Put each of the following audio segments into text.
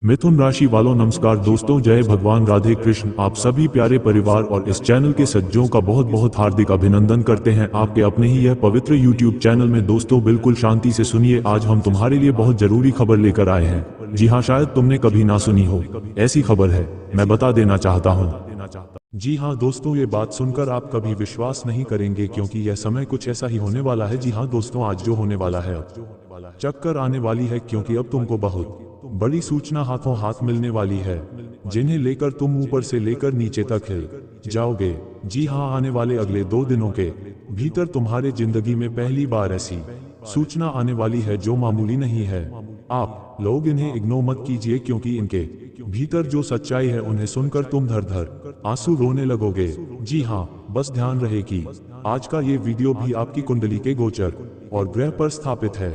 मिथुन राशि वालों नमस्कार दोस्तों, जय भगवान राधे कृष्ण। आप सभी प्यारे परिवार और इस चैनल के सज्जनों का बहुत बहुत हार्दिक अभिनंदन करते हैं आपके अपने ही यह पवित्र यूट्यूब चैनल में। दोस्तों बिल्कुल शांति से सुनिए, आज हम तुम्हारे लिए बहुत जरूरी खबर लेकर आए हैं। जी हाँ, शायद तुमने कभी ना सुनी हो, ऐसी खबर है, मैं बता देना चाहता हूँ। जी हाँ दोस्तों, ये बात सुनकर आप कभी विश्वास नहीं करेंगे क्योंकि यह समय कुछ ऐसा ही होने वाला है। जी हाँ दोस्तों, आज जो होने वाला है, चक्कर आने वाली है क्योंकि अब तुमको बहुत बड़ी सूचना हाथों हाथ मिलने वाली है, जिन्हें लेकर तुम ऊपर से लेकर नीचे तक हिल जाओगे। जी हाँ, आने वाले अगले 2 दिनों के भीतर तुम्हारे जिंदगी में पहली बार ऐसी सूचना आने वाली है जो मामूली नहीं है। आप लोग इन्हें इग्नोर मत कीजिए क्योंकि इनके भीतर जो सच्चाई है उन्हें सुनकर तुम धर धर आंसू रोने लगोगे। जी हाँ, बस ध्यान रहे कि आज का ये वीडियो भी आपकी कुंडली के गोचर और ग्रह पर स्थापित है,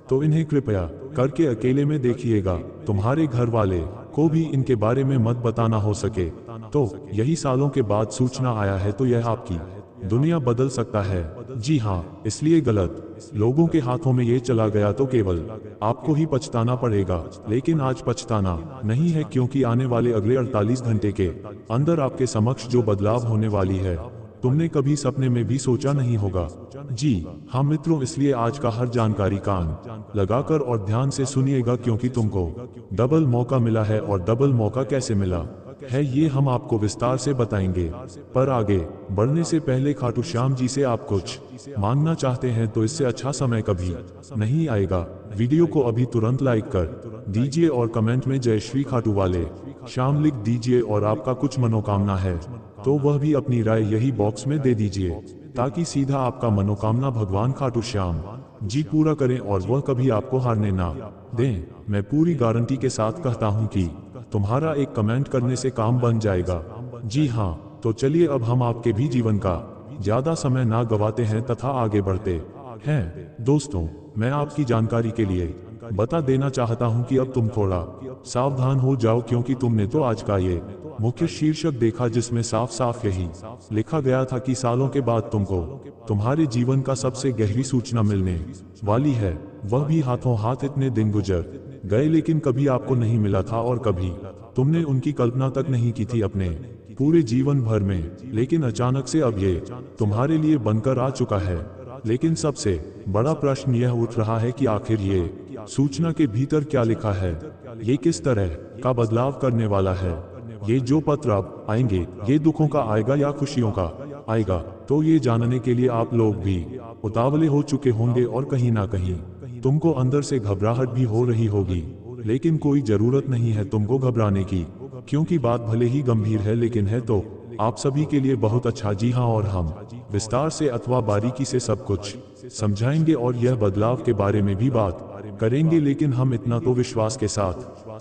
तो इन्हें कृपया करके अकेले में देखिएगा। तुम्हारे घर वाले को भी इनके बारे में मत बताना, हो सके तो यही सालों के बाद सूचना आया है तो यह आपकी दुनिया बदल सकता है। जी हाँ, इसलिए गलत लोगों के हाथों में ये चला गया तो केवल आपको ही पछताना पड़ेगा। लेकिन आज पछताना नहीं है क्योंकि आने वाले अगले 48 घंटे के अंदर आपके समक्ष जो बदलाव होने वाली है, तुमने कभी सपने में भी सोचा नहीं होगा। जी हाँ मित्रों, इसलिए आज का हर जानकारी कान लगाकर और ध्यान से सुनिएगा क्योंकि तुमको डबल मौका मिला है। और डबल मौका कैसे मिला है ये हम आपको विस्तार से बताएंगे। पर आगे बढ़ने से पहले खाटू श्याम जी से आप कुछ मांगना चाहते हैं तो इससे अच्छा समय कभी नहीं आएगा। वीडियो को अभी तुरंत लाइक कर दीजिए और कमेंट में जय श्री खाटू वाले श्याम लिख दीजिए। और आपका कुछ मनोकामना है तो वह भी अपनी राय यही बॉक्स में दे दीजिए, ताकि सीधा आपका मनोकामना भगवान खाटू श्याम जी पूरा करें और वह कभी आपको हारने ना दें। मैं पूरी गारंटी के साथ कहता हूं कि तुम्हारा एक कमेंट करने से काम बन जाएगा। जी हाँ, तो चलिए अब हम आपके भी जीवन का ज्यादा समय ना गवाते हैं तथा आगे बढ़ते हैं। दोस्तों, मैं आपकी जानकारी के लिए बता देना चाहता हूं कि अब तुम थोड़ा सावधान हो जाओ क्योंकि तुमने तो आज का ये मुख्य शीर्षक देखा जिसमें साफ साफ यही लिखा गया था कि सालों के बाद तुमको तुम्हारे जीवन का सबसे गहरी सूचना मिलने वाली है। वह भी हाथों हाथ। इतने दिन गुजर गए लेकिन कभी आपको नहीं मिला था और कभी तुमने उनकी कल्पना तक नहीं की थी अपने पूरे जीवन भर में। लेकिन अचानक से अब ये तुम्हारे लिए बनकर आ चुका है। लेकिन सबसे बड़ा प्रश्न यह उठ रहा है कि आखिर ये सूचना के भीतर क्या लिखा है, ये किस तरह का बदलाव करने वाला है। ये जो पत्र अब आएंगे, ये दुखों का आएगा या खुशियों का आएगा, तो ये जानने के लिए आप लोग भी उतावले हो चुके होंगे और कहीं ना कहीं तुमको अंदर से घबराहट भी हो रही होगी। लेकिन कोई जरूरत नहीं है तुमको घबराने की, क्योंकि बात भले ही गंभीर है लेकिन है तो आप सभी के लिए बहुत अच्छा। जी हाँ, और हम विस्तार से अथवा बारीकी से सब कुछ समझाएंगे और यह बदलाव के बारे में भी बात करेंगे। लेकिन हम इतना तो विश्वास के साथ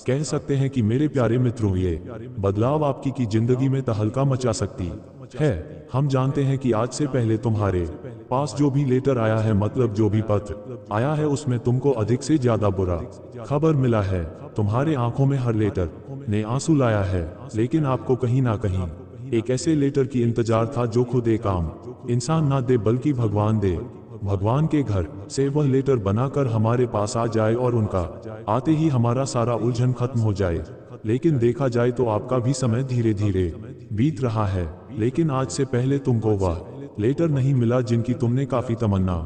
कह सकते हैं कि मेरे प्यारे मित्रों, ये बदलाव आपकी की जिंदगी में तहलका मचा सकती है। हम जानते हैं कि आज से पहले तुम्हारे पास जो भी लेटर आया है, मतलब जो भी पत्र आया है, उसमें तुमको अधिक से ज्यादा बुरा खबर मिला है। तुम्हारे आंखों में हर लेटर ने आंसू लाया है, लेकिन आपको कहीं ना कहीं एक ऐसे लेटर की इंतजार था जो खुद एक आम इंसान ना दे बल्कि भगवान दे। भगवान के घर से वह लेटर बनाकर हमारे पास आ जाए और उनका आते ही हमारा सारा उलझन खत्म हो जाए। लेकिन देखा जाए तो आपका भी समय धीरे धीरे बीत रहा है। लेकिन आज से पहले तुमको वह लेटर नहीं मिला जिनकी तुमने काफी तमन्ना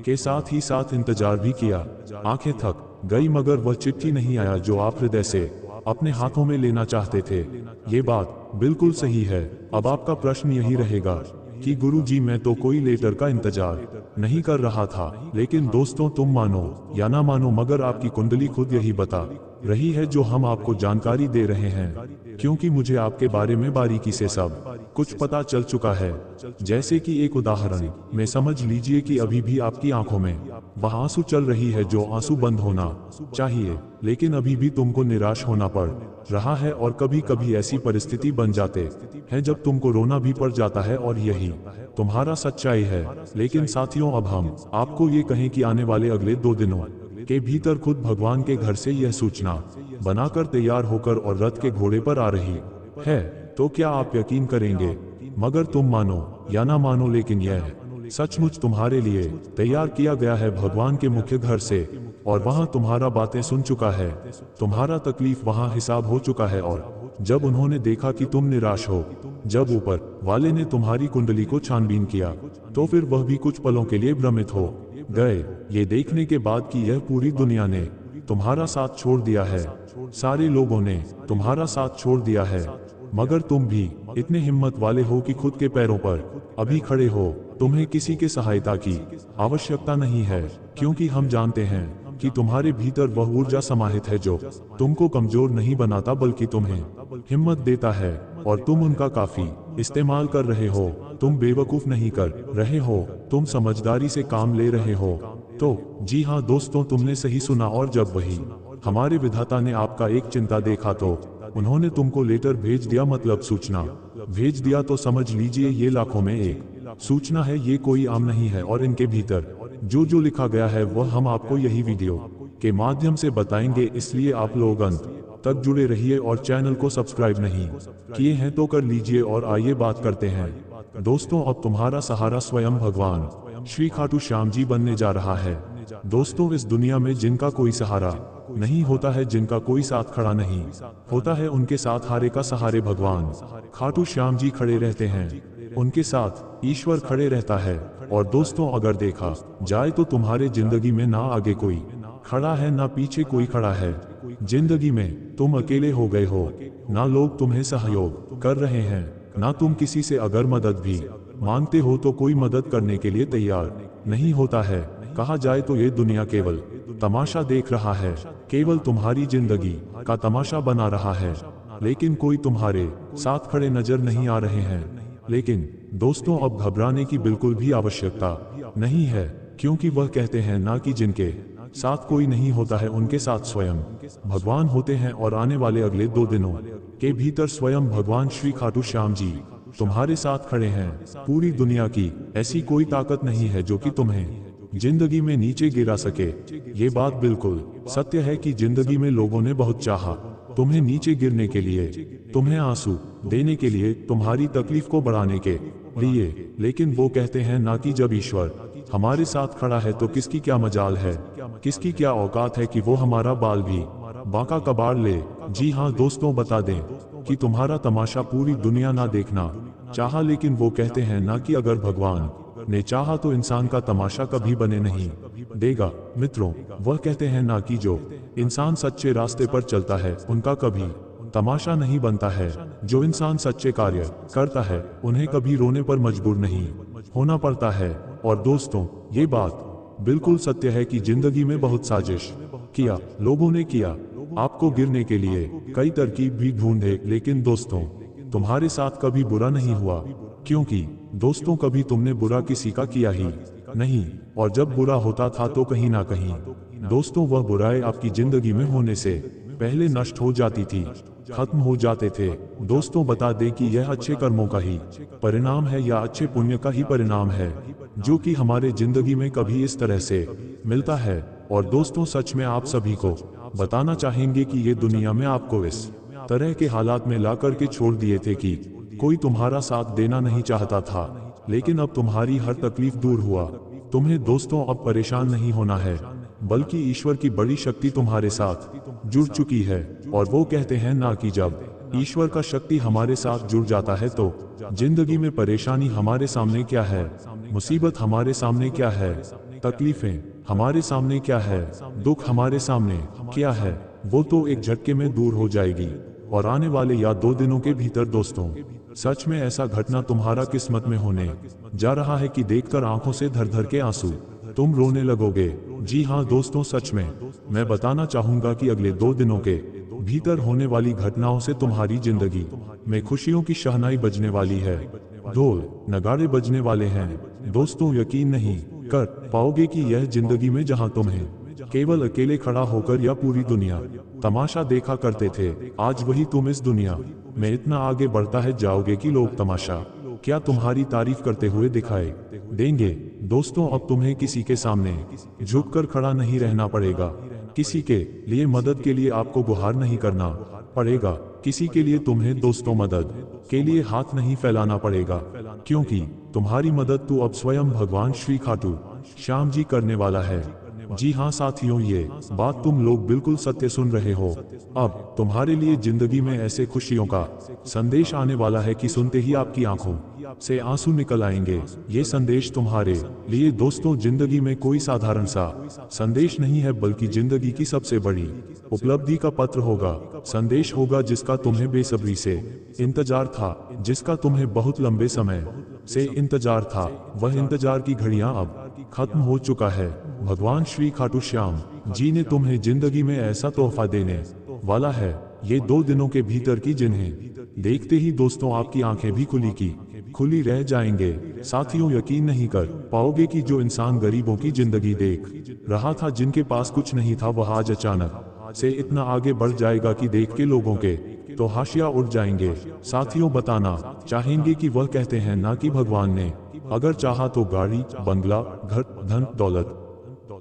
के साथ ही साथ इंतजार भी किया। आंखें थक गई मगर वह चिट्ठी नहीं आया जो आप हृदय से अपने हाथों में लेना चाहते थे। ये बात बिल्कुल सही है। अब आपका प्रश्न यही रहेगा कि गुरु जी, मैं तो कोई लेटर का इंतजार नहीं कर रहा था। लेकिन दोस्तों, तुम मानो या ना मानो मगर आपकी कुंडली खुद यही बता रही है जो हम आपको जानकारी दे रहे हैं, क्योंकि मुझे आपके बारे में बारीकी से सब कुछ पता चल चुका है। जैसे कि एक उदाहरण में समझ लीजिए कि अभी भी आपकी आंखों में वह आंसू चल रही है जो आंसू बंद होना चाहिए, लेकिन अभी भी तुमको निराश होना पड़ रहा है। और कभी कभी ऐसी परिस्थिति बन जाते हैं जब तुमको रोना भी पड़ जाता है और यही तुम्हारा सच्चाई है। लेकिन साथियों, अब हम आपको ये कहें कि आने वाले अगले 2 दिनों के भीतर खुद भगवान के घर से यह सूचना बनाकर तैयार होकर और रथ के घोड़े पर आ रही है। तो क्या आप यकीन करेंगे? मगर तुम मानो या ना मानो, लेकिन यह सचमुच तुम्हारे लिए तैयार किया गया है भगवान के मुख्य घर से, और वहां तुम्हारा बातें सुन चुका है, तुम्हारा तकलीफ वहां हिसाब हो चुका है। और जब उन्होंने देखा कि तुम निराश हो, जब ऊपर वाले ने तुम्हारी कुंडली को छानबीन किया, तो फिर वह भी कुछ पलों के लिए भ्रमित हो गए, ये देखने के बाद कि यह पूरी दुनिया ने तुम्हारा साथ छोड़ दिया है, सारे लोगों ने तुम्हारा साथ छोड़ दिया है, मगर तुम भी इतने हिम्मत वाले हो कि खुद के पैरों पर अभी खड़े हो। तुम्हें किसी के सहायता की आवश्यकता नहीं है, क्योंकि हम जानते हैं कि तुम्हारे भीतर वह ऊर्जा समाहित है जो तुमको कमजोर नहीं बनाता बल्कि तुम्हें हिम्मत देता है, और तुम उनका काफी इस्तेमाल कर रहे हो। तुम बेवकूफ नहीं कर रहे हो, तुम समझदारी से काम ले रहे हो। तो जी हाँ दोस्तों, तुमने सही सुना। और जब वही हमारे विधाता ने आपका एक चिंता देखा तो उन्होंने तुमको लेटर भेज दिया, मतलब सूचना भेज दिया। तो समझ लीजिए ये लाखों में एक सूचना है, ये कोई आम नहीं है। और इनके भीतर जो जो लिखा गया है वह हम आपको यही वीडियो के माध्यम से बताएंगे, इसलिए आप लोग अंत तक जुड़े रहिए। और चैनल को सब्सक्राइब नहीं किए हैं तो कर लीजिए। और आइए बात करते हैं दोस्तों, अब तुम्हारा सहारा स्वयं भगवान श्री खाटू श्याम जी बनने जा रहा है। दोस्तों, इस दुनिया में जिनका कोई सहारा नहीं होता है, जिनका कोई साथ खड़ा नहीं होता है, उनके साथ हारे का सहारे भगवान खाटू श्याम जी खड़े रहते हैं, उनके साथ ईश्वर खड़े रहता है। और दोस्तों, अगर देखा जाए तो तुम्हारे जिंदगी में ना आगे कोई खड़ा है ना पीछे कोई खड़ा है। जिंदगी में तुम अकेले हो गए हो, ना लोग तुम्हें सहयोग कर रहे हैं, ना तुम किसी से अगर मदद भी मांगते हो तो कोई मदद करने के लिए तैयार नहीं होता है। कहा जाए तो ये दुनिया केवल तमाशा देख रहा है, केवल तुम्हारी जिंदगी का तमाशा बना रहा है, लेकिन कोई तुम्हारे साथ खड़े नजर नहीं आ रहे हैं। लेकिन दोस्तों, अब घबराने की बिल्कुल भी आवश्यकता नहीं है, क्योंकि वह कहते हैं ना कि जिनके साथ कोई नहीं होता है उनके साथ स्वयं भगवान होते हैं। और आने वाले अगले 2 दिनों के भीतर स्वयं भगवान श्री खाटू श्याम जी तुम्हारे साथ खड़े हैं। पूरी दुनिया की ऐसी कोई ताकत नहीं है जो कि तुम्हें जिंदगी में नीचे गिरा सके। ये बात बिल्कुल सत्य है कि जिंदगी में लोगों ने बहुत चाहा तुम्हें नीचे गिरने के लिए, तुम्हें आंसू देने के लिए, तुम्हारी तकलीफ को बढ़ाने के लिए, लेकिन वो कहते हैं ना कि जब ईश्वर हमारे साथ खड़ा है तो किसकी क्या मजाल है, किसकी क्या औकात है कि वो हमारा बाल भी बांका कबाड़ ले। जी हाँ दोस्तों, बता दें कि तुम्हारा तमाशा पूरी दुनिया ना देखना चाहा, लेकिन वो कहते हैं ना कि अगर भगवान ने चाहा तो इंसान का तमाशा कभी बने नहीं देगा। मित्रों, वह कहते हैं ना कि जो इंसान सच्चे रास्ते पर चलता है उनका कभी तमाशा नहीं बनता है, जो इंसान सच्चे कार्य करता है उन्हें कभी रोने पर मजबूर नहीं होना पड़ता है। और दोस्तों, ये बात बिल्कुल सत्य है कि जिंदगी में बहुत साजिश किया लोगों ने किया आपको गिरने के लिए, कई तरकीब भी ढूंढे, लेकिन दोस्तों तुम्हारे साथ कभी बुरा नहीं हुआ, क्योंकि दोस्तों कभी तुमने बुरा किसी का किया ही नहीं। और जब बुरा होता था तो कहीं ना कहीं दोस्तों वह बुराई आपकी जिंदगी में होने से पहले नष्ट हो जाती थी, खत्म हो जाते थे। दोस्तों, बता दें कि यह अच्छे कर्मों का ही परिणाम है या अच्छे पुण्य का ही परिणाम है, जो कि हमारे जिंदगी में कभी इस तरह से मिलता है। और दोस्तों, सच में आप सभी को बताना चाहेंगे कि ये दुनिया में आपको इस तरह के हालात में ला करके छोड़ दिए थे कि कोई तुम्हारा साथ देना नहीं चाहता था, लेकिन अब तुम्हारी हर तकलीफ दूर हुआ। तुम्हें दोस्तों अब परेशान नहीं होना है, बल्कि ईश्वर की बड़ी शक्ति तुम्हारे साथ जुड़ चुकी है। और वो कहते हैं ना कि जब ईश्वर का शक्ति हमारे साथ जुड़ जाता है तो जिंदगी में परेशानी हमारे सामने क्या है, मुसीबत हमारे सामने क्या है, तकलीफें हमारे सामने क्या है, दुख हमारे सामने क्या है, वो तो एक झटके में दूर हो जाएगी। और आने वाले या 2 दिनों के भीतर दोस्तों सच में ऐसा घटना तुम्हारा किस्मत में होने जा रहा है कि देखकर आंखों से धर धर के आंसू तुम रोने लगोगे। जी हाँ दोस्तों, सच में मैं बताना चाहूंगा कि अगले 2 दिनों के भीतर होने वाली घटनाओं से तुम्हारी जिंदगी में खुशियों की शहनाई बजने वाली है, ढोल नगाड़े बजने वाले हैं। दोस्तों, यकीन नहीं कर पाओगे कि यह जिंदगी में जहां तुम्हें केवल अकेले खड़ा होकर या पूरी दुनिया तमाशा देखा करते थे, आज वही तुम इस दुनिया में इतना आगे बढ़ता है जाओगे कि लोग तमाशा क्या तुम्हारी तारीफ करते हुए दिखाई देंगे। दोस्तों, अब तुम्हें किसी के सामने झुककर खड़ा नहीं रहना पड़ेगा, किसी के लिए मदद के लिए आपको गुहार नहीं करना पड़ेगा, किसी के लिए तुम्हें दोस्तों मदद के लिए हाथ नहीं फैलाना पड़ेगा, क्योंकि तुम्हारी मदद तो अब स्वयं भगवान श्री खाटू श्याम जी करने वाला है। जी हाँ साथियों, ये बात तुम लोग बिल्कुल सत्य सुन रहे हो। अब तुम्हारे लिए जिंदगी में ऐसे खुशियों का संदेश आने वाला है कि सुनते ही आपकी आंखों से आंसू निकल आएंगे। ये संदेश तुम्हारे लिए दोस्तों जिंदगी में कोई साधारण सा संदेश नहीं है, बल्कि जिंदगी की सबसे बड़ी उपलब्धि का पत्र होगा। संदेश होगा जिसका तुम्हें बेसब्री से इंतजार था, जिसका तुम्हें बहुत लंबे समय से इंतजार था। वह इंतजार की घड़ियां अब खत्म हो चुका है। भगवान श्री खाटू श्याम जी ने तुम्हें जिंदगी में ऐसा तोहफा देने वाला है, ये 2 दिनों के भीतर की, जिन्हें देखते ही दोस्तों आपकी आंखें भी खुली रह जाएंगे। साथियों, यकीन नहीं कर पाओगे कि जो इंसान गरीबों की जिंदगी देख रहा था, जिनके पास कुछ नहीं था, वह आज अचानक से इतना आगे बढ़ जाएगा कि देख के लोगों के तो हाशिया उड़ जाएंगे। साथियों, बताना चाहेंगे कि वह कहते हैं ना कि भगवान ने अगर चाहा तो गाड़ी, बंगला, घर, धन दौलत,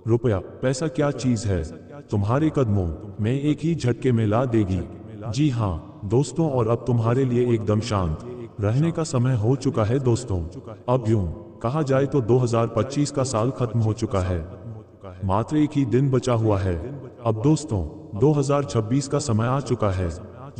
रुपया, पैसा क्या चीज है, तुम्हारे कदमों में एक ही झटके में ला देगी। जी हाँ दोस्तों, और अब तुम्हारे लिए एकदम शांत रहने का समय हो चुका है दोस्तों। अब यूं कहा जाए तो 2025 का साल खत्म हो चुका है, मात्र एक ही दिन बचा हुआ है। अब दोस्तों 2026 का समय आ चुका है।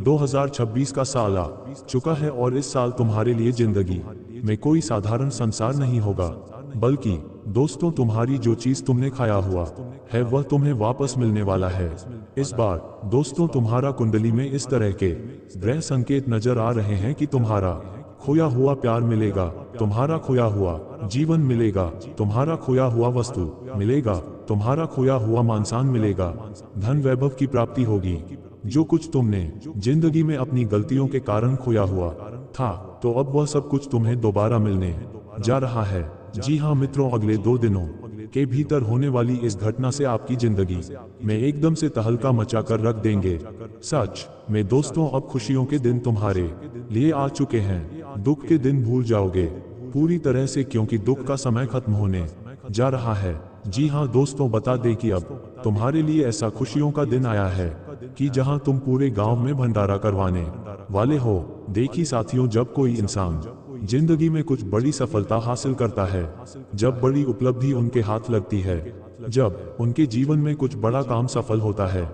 2026 का साल आ चुका है और इस साल तुम्हारे लिए जिंदगी में कोई साधारण संसार नहीं होगा, बल्कि दोस्तों तुम्हारी जो चीज तुमने खाया हुआ है वह तुम्हें वापस मिलने वाला है। इस बार दोस्तों तुम्हारा कुंडली में इस तरह के ग्रह संकेत नजर आ रहे हैं कि तुम्हारा खोया हुआ प्यार मिलेगा, तुम्हारा खोया हुआ जीवन मिलेगा, तुम्हारा खोया हुआ वस्तु मिलेगा, तुम्हारा खोया हुआ मानसान मिलेगा, धन वैभव की प्राप्ति होगी। जो कुछ तुमने जिंदगी में अपनी गलतियों के कारण खोया हुआ था, तो अब वह सब कुछ तुम्हें दोबारा मिलने जा रहा है। जी हाँ मित्रों, अगले 2 दिनों के भीतर होने वाली इस घटना से आपकी जिंदगी में एकदम से तहलका मचा कर रख देंगे। सच में दोस्तों, अब खुशियों के दिन तुम्हारे लिए आ चुके हैं। दुख के दिन भूल जाओगे पूरी तरह से, क्योंकि दुख का समय खत्म होने जा रहा है। जी हाँ दोस्तों, बता दें कि अब तुम्हारे लिए ऐसा खुशियों का दिन आया है कि जहां तुम पूरे गांव में भंडारा करवाने वाले हो। देखी साथियों, जब कोई इंसान जिंदगी में कुछ बड़ी सफलता हासिल करता है, जब बड़ी उपलब्धि उनके हाथ लगती है, जब उनके जीवन में कुछ बड़ा काम सफल होता है,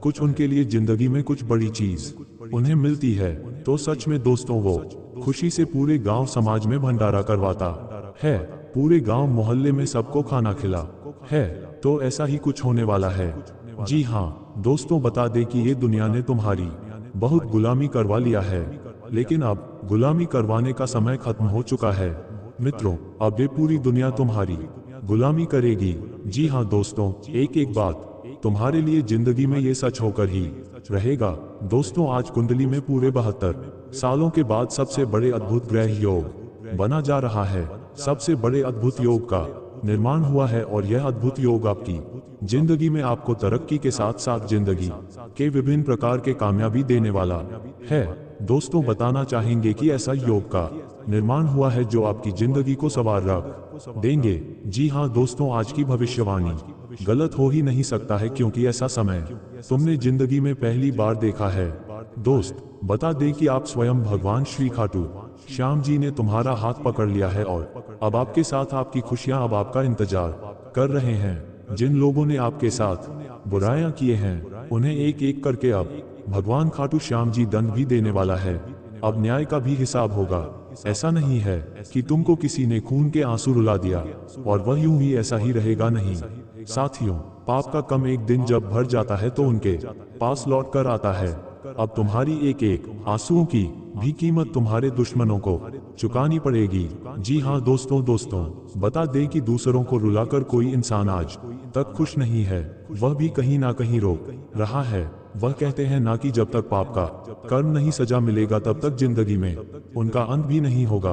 कुछ उनके लिए जिंदगी में कुछ बड़ी चीज उन्हें मिलती है, तो सच में दोस्तों वो खुशी से पूरे गांव समाज में भंडारा करवाता है, पूरे गांव मोहल्ले में सबको खाना खिला है। तो ऐसा ही कुछ होने वाला है। जी हाँ दोस्तों, बता दें कि ये दुनिया ने तुम्हारी बहुत गुलामी करवा लिया है, लेकिन अब गुलामी करवाने का समय खत्म हो चुका है मित्रों। अब ये पूरी दुनिया तुम्हारी गुलामी करेगी। जी हाँ दोस्तों, एक एक बात तुम्हारे लिए जिंदगी में ये सच होकर ही रहेगा। दोस्तों, आज कुंडली में पूरे 72 सालों के बाद सबसे बड़े अद्भुत ग्रह योग बना जा रहा है। सबसे बड़े अद्भुत योग का निर्माण हुआ है और यह अद्भुत योग आपकी जिंदगी में आपको तरक्की के साथ साथ जिंदगी के विभिन्न प्रकार के कामयाबी देने वाला है। दोस्तों, बताना चाहेंगे कि ऐसा योग का निर्माण हुआ है जो आपकी जिंदगी को सवार रख देंगे। जी हाँ दोस्तों, आज की भविष्यवाणी गलत हो ही नहीं सकता है, क्योंकि ऐसा समय तुमने जिंदगी में पहली बार देखा है। दोस्त, बता दें कि आप स्वयं भगवान श्री खाटू श्याम जी ने तुम्हारा हाथ पकड़ लिया है और अब आपके साथ आपकी खुशियां अब आपका इंतजार कर रहे हैं। जिन लोगों ने आपके साथ बुराइयां किए हैं, उन्हें एक एक करके अब भगवान खाटू श्याम जी दंड भी देने वाला है। अब न्याय का भी हिसाब होगा। ऐसा नहीं है कि तुमको किसी ने खून के आंसू रुला दिया और वह यूं ही ऐसा ही रहेगा, नहीं साथियों। पाप का कम एक दिन जब भर जाता है तो उनके पास लौट कर आता है। अब तुम्हारी एक एक आंसुओं की भी कीमत तुम्हारे दुश्मनों को चुकानी पड़ेगी। जी हाँ दोस्तों, बता दें कि दूसरों को रुलाकर कोई इंसान आज तक खुश नहीं है। वह भी कहीं ना कहीं रोक रहा है। वह कहते हैं ना कि जब तक पाप का कर्म नहीं सजा मिलेगा तब तक जिंदगी में उनका अंत भी नहीं होगा।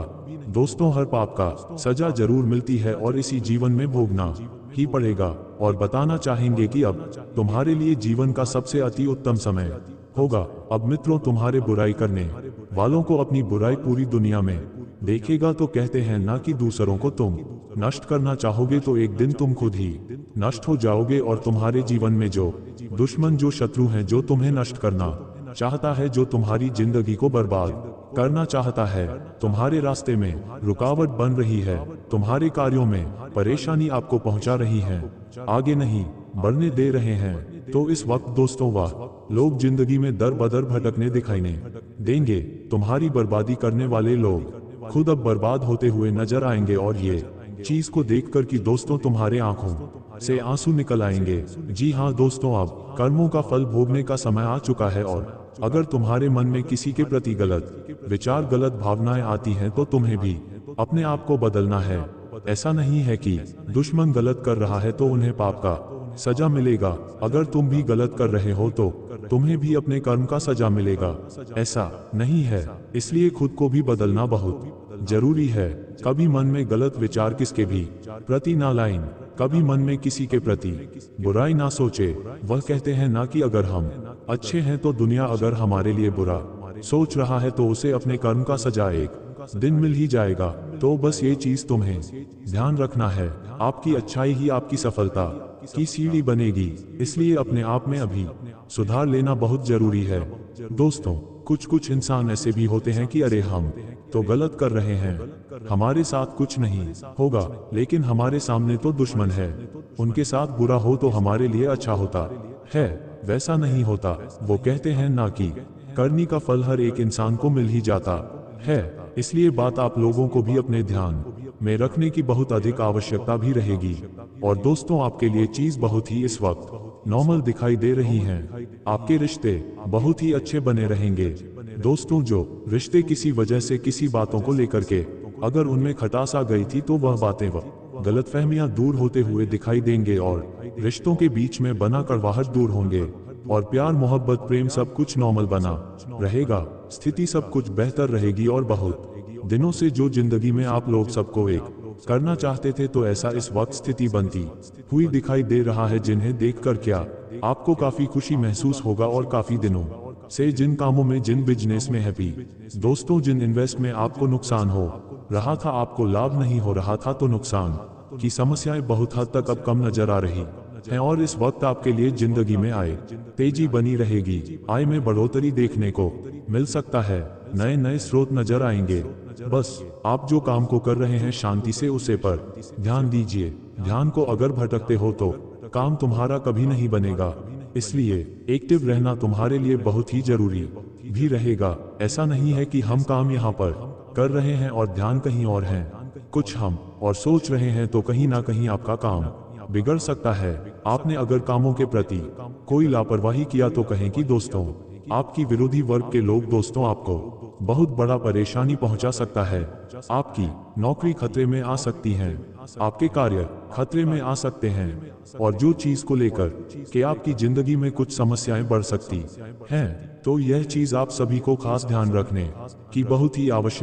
दोस्तों, हर पाप का सजा जरूर मिलती है और इसी जीवन में भोगना ही पड़ेगा। और बताना चाहेंगे कि अब तुम्हारे लिए जीवन का सबसे अति उत्तम समय होगा। अब मित्रों, तुम्हारे बुराई करने वालों को अपनी बुराई पूरी दुनिया में देखेगा तो कहते हैं ना कि दूसरों को तुम नष्ट करना चाहोगे तो एक दिन तुम खुद ही नष्ट हो जाओगे और तुम्हारे जीवन में जो दुश्मन, जो शत्रु हैं, जो तुम्हें नष्ट करना चाहता है, जो तुम्हारी जिंदगी को बर्बाद करना चाहता है, तुम्हारे रास्ते में रुकावट बन रही है, तुम्हारे कार्यों में परेशानी आपको पहुंचा रही है, आगे नहीं बढ़ने दे रहे हैं, तो इस वक्त दोस्तों वाह लोग जिंदगी में दर बदर भटकने दिखाई देंगे। तुम्हारी बर्बादी करने वाले लोग खुद अब बर्बाद होते हुए नजर आएंगे, और ये चीज को देखकर कि दोस्तों तुम्हारे आंखों से आंसू निकल आएंगे। जी हाँ दोस्तों, अब कर्मों का फल भोगने का समय आ चुका है, और अगर तुम्हारे मन में किसी के प्रति गलत विचार, गलत भावनाएं आती हैं, तो तुम्हें भी अपने आप को बदलना है। ऐसा नहीं है कि दुश्मन गलत कर रहा है तो उन्हें पाप का सजा मिलेगा, अगर तुम भी गलत कर रहे हो तो तुम्हें भी अपने कर्म का सजा मिलेगा। ऐसा नहीं है, इसलिए खुद को भी बदलना बहुत जरूरी है। कभी मन में गलत विचार किसके भी प्रति ना लाएं, कभी मन में किसी के प्रति बुराई ना सोचे। वह कहते हैं ना कि अगर हम अच्छे हैं तो दुनिया अगर हमारे लिए बुरा सोच रहा है तो उसे अपने कर्म का सजा एक दिन मिल ही जाएगा। तो बस ये चीज तुम्हें ध्यान रखना है, आपकी अच्छाई ही आपकी सफलता की सीढ़ी बनेगी, इसलिए अपने आप में अभी सुधार लेना बहुत जरूरी है। दोस्तों, कुछ इंसान ऐसे भी होते हैं कि अरे हम तो गलत कर रहे हैं, हमारे साथ कुछ नहीं होगा, लेकिन हमारे सामने तो दुश्मन है, उनके साथ बुरा हो तो हमारे लिए अच्छा होता है। वैसा नहीं होता। वो कहते हैं ना कि करनी का फल हर एक इंसान को मिल ही जाता है, इसलिए बात आप लोगों को भी अपने ध्यान में रखने की बहुत अधिक आवश्यकता भी रहेगी। और दोस्तों, आपके लिए चीज बहुत ही इस वक्त नॉर्मल दिखाई दे रही हैं, आपके रिश्ते बहुत ही अच्छे बने रहेंगे। दोस्तों, जो रिश्ते किसी वजह से किसी बातों को लेकर के अगर उनमें खटास आ गई थी, तो वह बातें व गलतफहमियां दूर होते हुए दिखाई देंगे, और रिश्तों के बीच में बना कड़वाहट दूर होंगे, और प्यार, मोहब्बत, प्रेम सब कुछ नॉर्मल बना रहेगा, स्थिति सब कुछ बेहतर रहेगी। और बहुत दिनों से जो जिंदगी में आप लोग सबको एक करना चाहते थे, तो ऐसा इस वक्त स्थिति बनती हुई दिखाई दे रहा है, जिन्हें देखकर क्या आपको काफी खुशी महसूस होगा। और काफी दिनों से जिन कामों में, जिन बिजनेस में हैप्पी दोस्तों, जिन इन्वेस्ट में आपको नुकसान हो रहा था, आपको लाभ नहीं हो रहा था, तो नुकसान की समस्याएं बहुत हद तक अब कम नजर आ रही हैं, और इस वक्त आपके लिए जिंदगी में आय तेजी बनी रहेगी, आय में बढ़ोतरी देखने को मिल सकता है, नए नए स्रोत नजर आएंगे। बस आप जो काम को कर रहे हैं शांति से उसे पर ध्यान दीजिए। ध्यान को अगर भटकते हो तो काम तुम्हारा कभी नहीं बनेगा, इसलिए एक्टिव रहना तुम्हारे लिए बहुत ही जरूरी भी रहेगा। ऐसा नहीं है कि हम काम यहाँ पर कर रहे हैं और ध्यान कहीं और है, कुछ हम और सोच रहे हैं, तो कहीं ना कहीं आपका काम बिगड़ सकता है। आपने अगर कामों के प्रति कोई लापरवाही किया तो कहें कि दोस्तों, आपकी विरोधी वर्ग के लोग दोस्तों आपको बहुत बड़ा परेशानी पहुंचा सकता है। आपकी नौकरी खतरे में आ सकती है, आपके कार्य खतरे में आ सकते हैं, और जो चीज को लेकर कि आपकी जिंदगी में कुछ समस्याएं बढ़ सकती हैं, तो यह चीज आप सभी को खास ध्यान रखने की बहुत ही आवश्यक